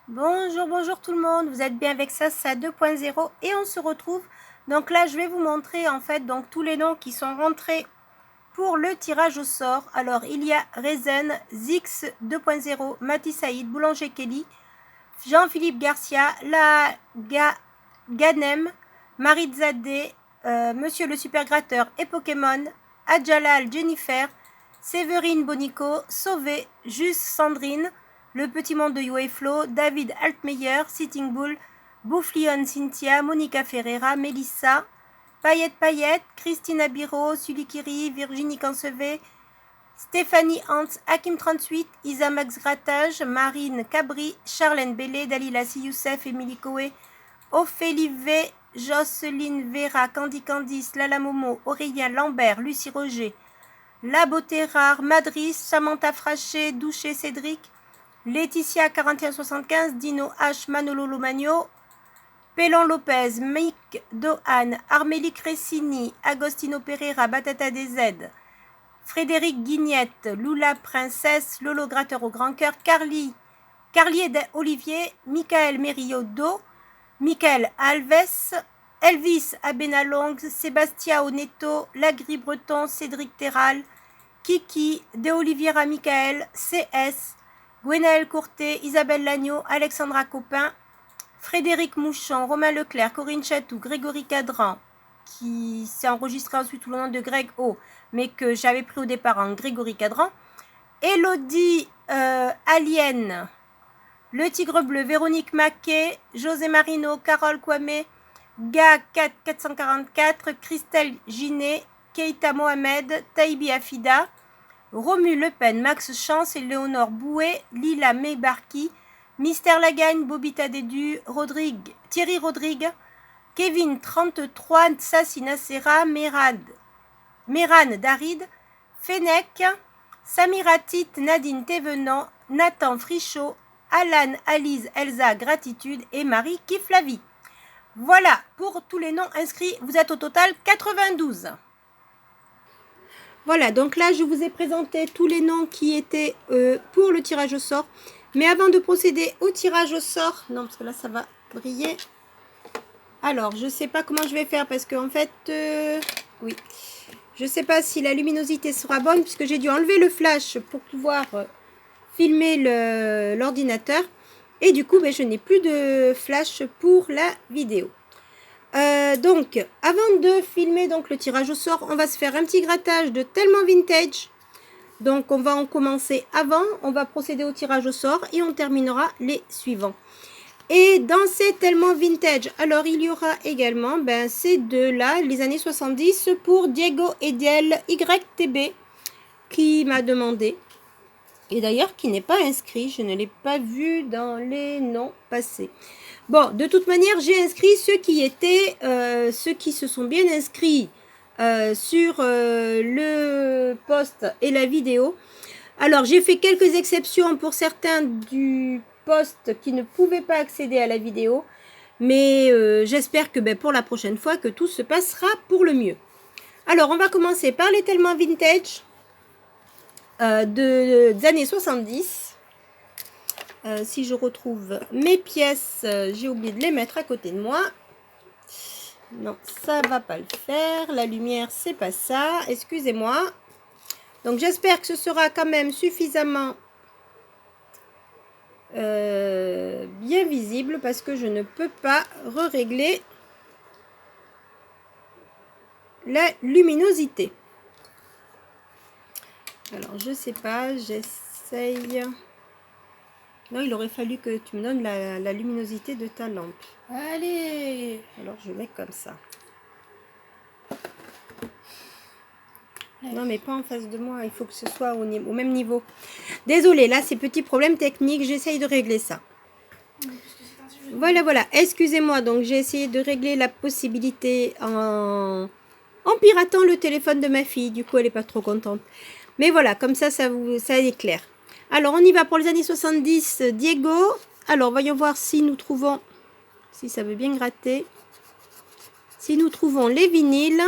Bonjour, bonjour tout le monde, vous êtes bien avec Sassa 2.0 et on se retrouve. Donc là, je vais vous montrer en fait donc tous les noms qui sont rentrés pour le tirage au sort. Alors, il y a Rezen, Zix 2.0, Mati Saïd, Boulanger Kelly, Jean-Philippe Garcia, Ganem, Marie Zadeh, Monsieur le Super Gratteur et Pokémon, Adjalal Jennifer, Séverine Bonico, Sauvé, Juste Sandrine, Le Petit Monde de Yoeflo, David Altmeyer, Sitting Bull, Boufflion Cynthia, Monica Ferreira, Melissa, Payette, Christina Biro, Sulikiri, Virginie Cancevé, Stéphanie Hans, Hakim38, Isa Max Grattage, Marine Cabri, Charlène Bellé, Dalila Si Youssef, Émilie Coé, Ophélie V, Jocelyne Vera, Candy Candice, Lala Momo, Aurélien Lambert, Lucie Roger, La Beauté Rare, Madris, Samantha Fraché, Douché Cédric, Laetitia 4175, Dino H, Manolo Lomagno, Pélon Lopez, Mick Dohan, Armélie Cressini, Agostino Pereira, Batata DZ, Frédéric Guignette, Lula Princesse, Lolo Gratteur au Grand Cœur, Carly Olivier, Michael Meriodo, Michael Alves, Elvis Abenalong, Sébastien Oneto, Lagri Breton, Cédric Terral, Kiki, De Oliveira Michael, CS, Gwenaël Courtet, Isabelle Lagneau, Alexandra Copin, Frédéric Mouchon, Romain Leclerc, Corinne Chatou, Grégory Cadran, qui s'est enregistré ensuite sous le nom de Greg O, mais que j'avais pris au départ en Grégory Cadran, Elodie Alien, Le Tigre Bleu, Véronique Maquet, José Marino, Carole Kwame, Ga 444, Christelle Ginet, Keita Mohamed, Taïbi Afida, Romu Le Pen, Max Chance et Léonore Bouet, Lila Meybarki, Mystère Lagagne, Bobita Dédu, Thierry Rodrigue, Kevin 33, Sassina Serra, Meran Darid, Fennec, Samiratit, Nadine Thévenant, Nathan Frichot, Alan, Alice, Elsa, Gratitude et Marie Kiflavi. Voilà, pour tous les noms inscrits, vous êtes au total 92. Voilà, donc là, je vous ai présenté tous les noms qui étaient pour le tirage au sort. Mais avant de procéder au tirage au sort, non, parce que là, ça va briller. Alors, je ne sais pas comment je vais faire, parce qu'en fait, oui, je ne sais pas si la luminosité sera bonne, puisque j'ai dû enlever le flash pour pouvoir filmer l'ordinateur. Et du coup, je n'ai plus de flash pour la vidéo. Donc, avant de filmer donc, le tirage au sort, on va se faire un petit grattage de Tellement Vintage. Donc, on va en commencer avant, on va procéder au tirage au sort et on terminera les suivants. Et dans ces Tellement Vintage, alors il y aura également ces deux-là, les années 70, pour Diego Ediel YTB, qui m'a demandé. Et d'ailleurs, qui n'est pas inscrit, je ne l'ai pas vu dans les noms passés. Bon, de toute manière, j'ai inscrit ceux qui se sont bien inscrits sur le post et la vidéo. Alors, j'ai fait quelques exceptions pour certains du post qui ne pouvaient pas accéder à la vidéo. Mais j'espère que pour la prochaine fois, que tout se passera pour le mieux. Alors, on va commencer par les Tellement Vintage des années 70. Si je retrouve mes pièces, j'ai oublié de les mettre à côté de moi. Non, ça va pas le faire. La lumière, c'est pas ça. Excusez-moi. Donc, j'espère que ce sera quand même suffisamment bien visible parce que je ne peux pas régler la luminosité. Alors, je sais pas. J'essaye... Non, il aurait fallu que tu me donnes la luminosité de ta lampe. Allez! Alors, je mets comme ça. Non, mais pas en face de moi. Il faut que ce soit au même niveau. Désolée, là, c'est petit problème technique. J'essaye de régler ça. Voilà. Excusez-moi. Donc, j'ai essayé de régler la possibilité en piratant le téléphone de ma fille. Du coup, elle n'est pas trop contente. Mais voilà, comme ça est clair. Alors, on y va pour les années 70. Diego. Alors, voyons voir si nous trouvons... Si ça veut bien gratter. Si nous trouvons les vinyles.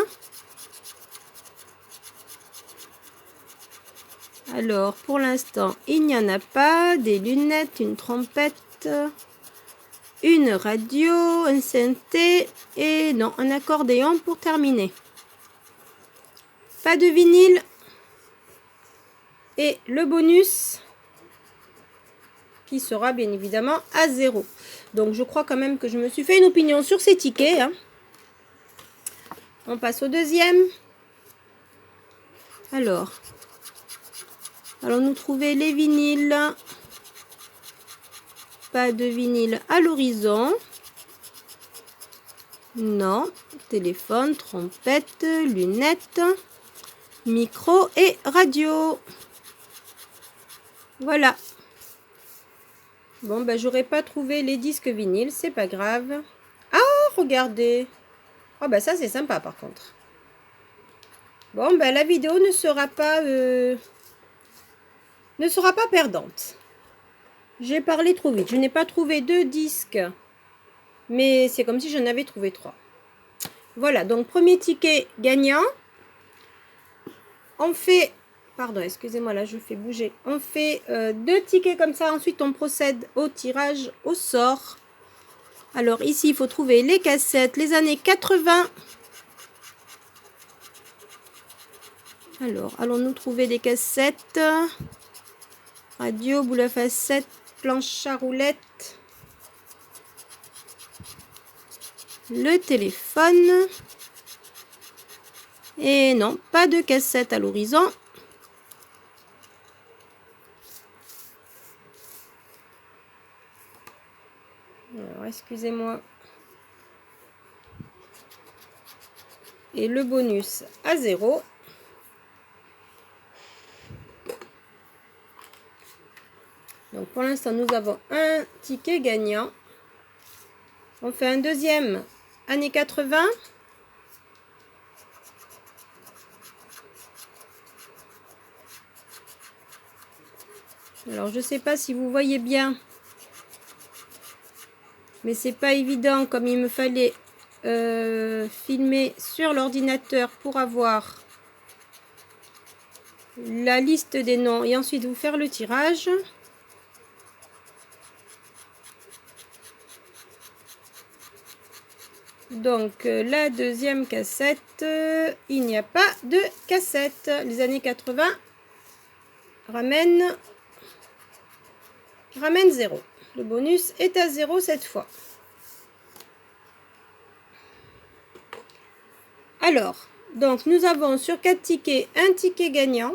Alors, pour l'instant, il n'y en a pas. Des lunettes, une trompette. une radio, un synthé et non, un accordéon pour terminer. Pas de vinyle. Et le bonus qui sera bien évidemment à 0. Donc je crois quand même que je me suis fait une opinion sur ces tickets. Hein. On passe au deuxième. Alors, allons-nous trouver les vinyles? Pas de vinyle à l'horizon. Non. Téléphone, trompette, lunettes, micro et radio. Voilà. Bon, ben, j'aurais pas trouvé les disques vinyles, c'est pas grave. Ah, regardez. Oh, ben, ça, c'est sympa, par contre. Bon, ben, la vidéo ne sera pas perdante. J'ai parlé trop vite. Je n'ai pas trouvé 2 disques, mais c'est comme si j'en avais trouvé 3. Voilà, donc, premier ticket gagnant. On fait... Pardon, excusez-moi, là, je fais bouger. On fait 2 tickets comme ça. Ensuite, on procède au tirage au sort. Alors, ici, il faut trouver les cassettes, les années 80. Alors, allons-nous trouver des cassettes? Radio, boule à facettes, planche à roulettes. Le téléphone. Et non, pas de cassette à l'horizon. Alors, excusez-moi. Et le bonus à 0. Donc, pour l'instant, nous avons un ticket gagnant. On fait un deuxième, années 80. Alors, je ne sais pas si vous voyez bien. Mais c'est pas évident comme il me fallait filmer sur l'ordinateur pour avoir la liste des noms et ensuite vous faire le tirage. Donc la deuxième cassette, il n'y a pas de cassette. Les années 80 ramène 0. Le bonus est à 0 cette fois. Alors, donc nous avons sur 4 tickets, un ticket gagnant.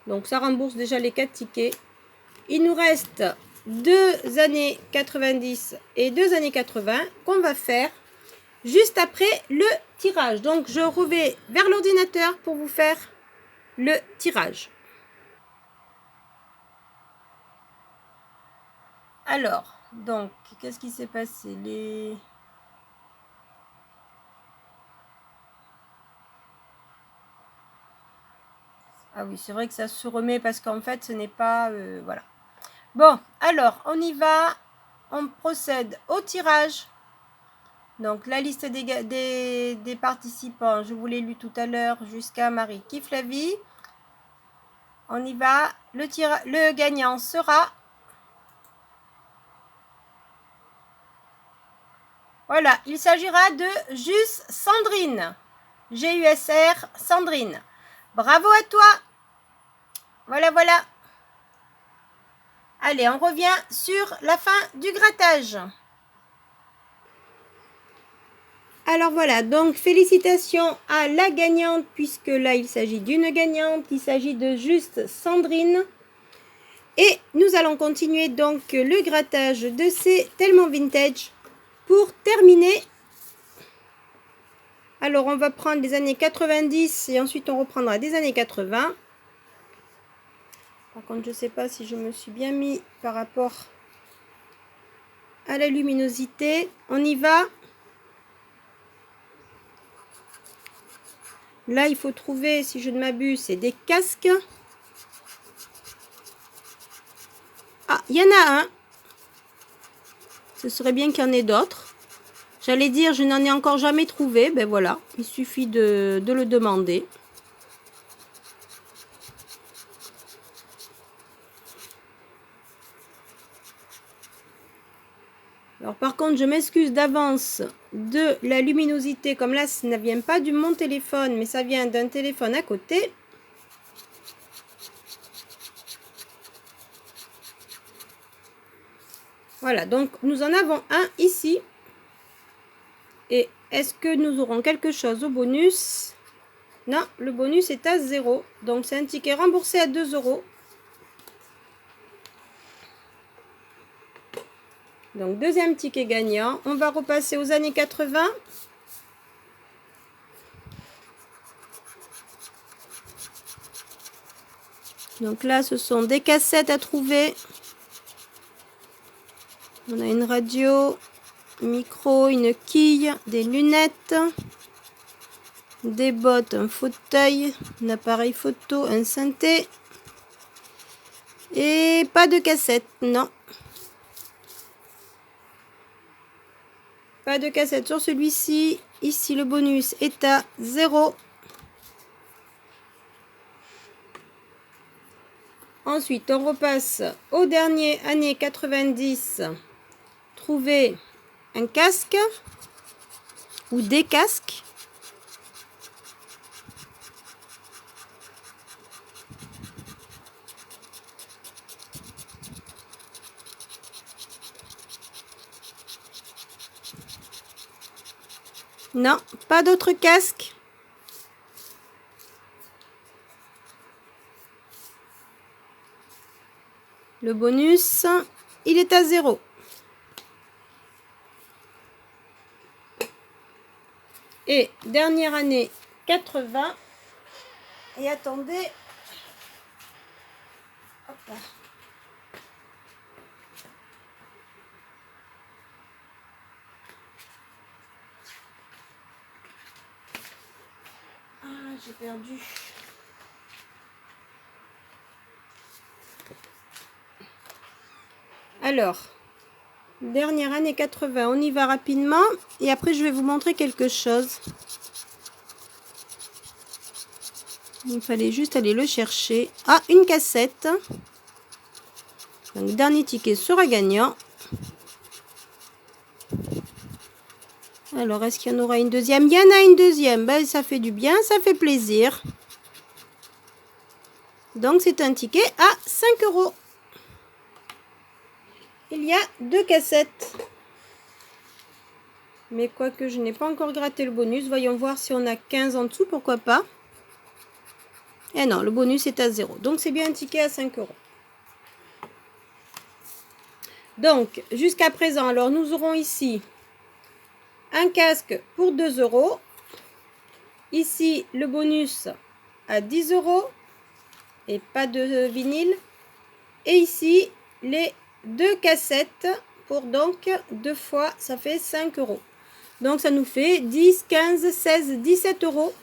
Donc ça rembourse déjà les 4 tickets. Il nous reste 2 années 90 et 2 années 80 qu'on va faire juste après le tirage. Donc je reviens vers l'ordinateur pour vous faire le tirage. Alors, donc, qu'est-ce qui s'est passé? Ah oui, c'est vrai que ça se remet parce qu'en fait, ce n'est pas... voilà. Bon, alors, on y va. On procède au tirage. Donc, la liste des participants, je vous l'ai lu tout à l'heure, jusqu'à Marie Kiflavie. On y va. Le gagnant sera... Voilà, il s'agira de Jus Sandrine. G-U-S-R, Sandrine. Bravo à toi. Voilà, voilà. Allez, on revient sur la fin du grattage. Alors voilà, donc félicitations à la gagnante, puisque là il s'agit d'une gagnante. Il s'agit de Juste Sandrine. Et nous allons continuer donc le grattage de ces tellement vintage pour terminer. Alors on va prendre les années 90 et ensuite on reprendra des années 80. Par contre, je ne sais pas si je me suis bien mis par rapport à la luminosité. On y va. Là, il faut trouver, si je ne m'abuse, c'est des casques. Ah, il y en a un. Ce serait bien qu'il y en ait d'autres. J'allais dire, je n'en ai encore jamais trouvé. Ben voilà, il suffit de le demander. Alors par contre, je m'excuse d'avance de la luminosité. Comme là, ça ne vient pas de mon téléphone, mais ça vient d'un téléphone à côté. Voilà, donc nous en avons un ici. Et est-ce que nous aurons quelque chose au bonus? Non, le bonus est à 0. Donc c'est un ticket remboursé à 2 €. Donc deuxième ticket gagnant. On va repasser aux années 80. Donc là, ce sont des cassettes à trouver. On a une radio, un micro, une quille, des lunettes, des bottes, un fauteuil, un appareil photo, un synthé. Et pas de cassette, non. Pas de cassette sur celui-ci. Ici, le bonus est à 0. Ensuite, on repasse au dernier années 90. Trouver un casque ou des casques. Non, pas d'autres casques. Le bonus, il est à 0. Et dernière année 80. Et attendez. Hop là. Ah, j'ai perdu. Alors, dernière année 80, on y va rapidement. Et après, je vais vous montrer quelque chose. Il fallait juste aller le chercher. Ah, une cassette. Donc, dernier ticket sera gagnant. Alors, est-ce qu'il y en aura une deuxième? Il y en a une deuxième. Ben, ça fait du bien, ça fait plaisir. Donc, c'est un ticket à 5 €. Il y a 2 cassettes. Mais quoique je n'ai pas encore gratté le bonus. Voyons voir si on a 15 en dessous, pourquoi pas. Eh non, le bonus est à 0. Donc, c'est bien un ticket à 5 €. Donc, jusqu'à présent, alors nous aurons ici un casque pour 2 €. Ici, le bonus à 10 € et pas de vinyle. Et ici, les 2 cassettes pour donc 2 fois, ça fait 5 €. Donc, ça nous fait 10, 15, 16, 17 €.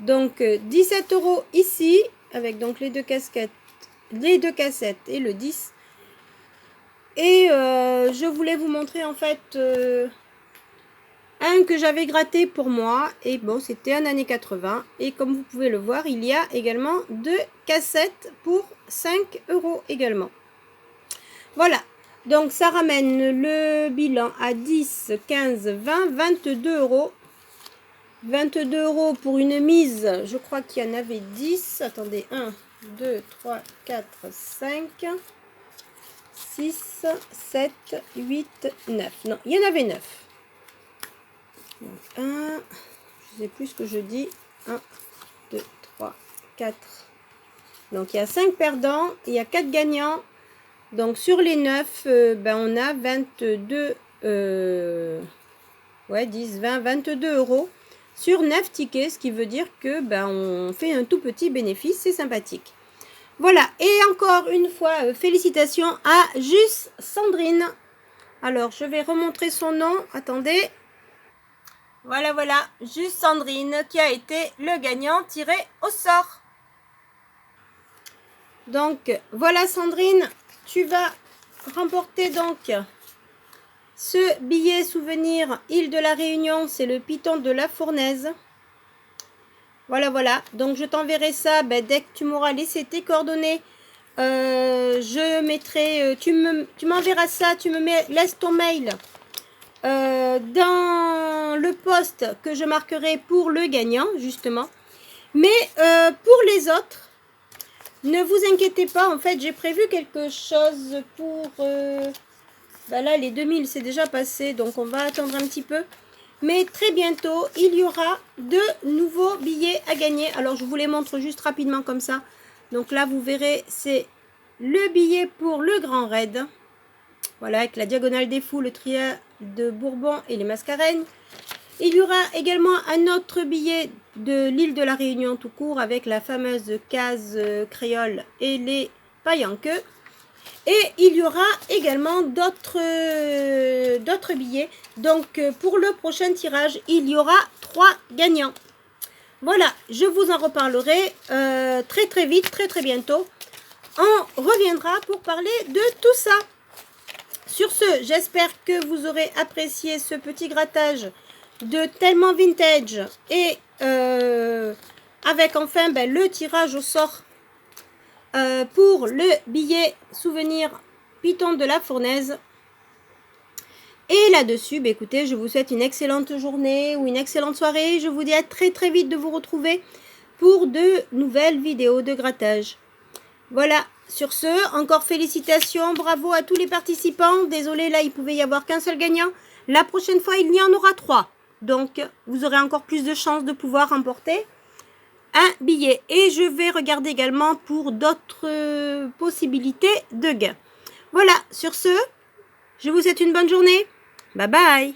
Donc, 17 € ici, avec donc les 2 casquettes, les 2 cassettes et le 10. Et je voulais vous montrer en fait un que j'avais gratté pour moi. Et bon, c'était en année 80. Et comme vous pouvez le voir, il y a également 2 cassettes pour 5 € également. Voilà. Donc, ça ramène le bilan à 10, 15, 20, 22 €. 22 € pour une mise. Je crois qu'il y en avait 10. Attendez, 1, 2, 3, 4, 5, 6, 7, 8, 9. Non, il y en avait 9. Donc, 1, je ne sais plus ce que je dis. 1, 2, 3, 4. Donc, il y a 5 perdants. Il y a 4 gagnants. Donc, sur les 9, ben, on a 22, 10, 20, 22 € sur 9 tickets. Ce qui veut dire que ben, on fait un tout petit bénéfice. C'est sympathique. Voilà. Et encore une fois, félicitations à Juste Sandrine. Alors, je vais remontrer son nom. Attendez. Voilà, voilà. Juste Sandrine qui a été le gagnant tiré au sort. Donc, voilà Sandrine. Tu vas remporter donc ce billet souvenir Île de la Réunion. C'est le Python de la Fournaise. Voilà, voilà. Donc, je t'enverrai ça dès que tu m'auras laissé tes coordonnées je mettrai, tu m'enverras ça, laisse ton mail dans le post que je marquerai pour le gagnant, justement. Mais pour les autres, ne vous inquiétez pas, en fait, j'ai prévu quelque chose pour... bah là, les 2000, c'est déjà passé, donc on va attendre un petit peu. Mais très bientôt, il y aura 2 nouveaux billets à gagner. Alors, je vous les montre juste rapidement comme ça. Donc là, vous verrez, c'est le billet pour le Grand Raid. Voilà, avec la diagonale des fous, le tria de Bourbon et les mascareignes. Il y aura également un autre billet de l'île de la Réunion tout court avec la fameuse case créole et les pailles en queue. Et il y aura également d'autres billets. Donc pour le prochain tirage, il y aura 3 gagnants. Voilà, je vous en reparlerai très vite, très bientôt. On reviendra pour parler de tout ça. Sur ce, j'espère que vous aurez apprécié ce petit grattage de Tellement Vintage et avec enfin le tirage au sort pour le billet souvenir Python de la Fournaise. Et là-dessus, écoutez, je vous souhaite une excellente journée ou une excellente soirée. Je vous dis à très vite de vous retrouver pour de nouvelles vidéos de grattage. Voilà, sur ce, encore félicitations, bravo à tous les participants. Désolé, là, il pouvait y avoir qu'un seul gagnant. La prochaine fois, il y en aura 3. Donc, vous aurez encore plus de chances de pouvoir remporter un billet. Et je vais regarder également pour d'autres possibilités de gains. Voilà, sur ce, je vous souhaite une bonne journée. Bye bye.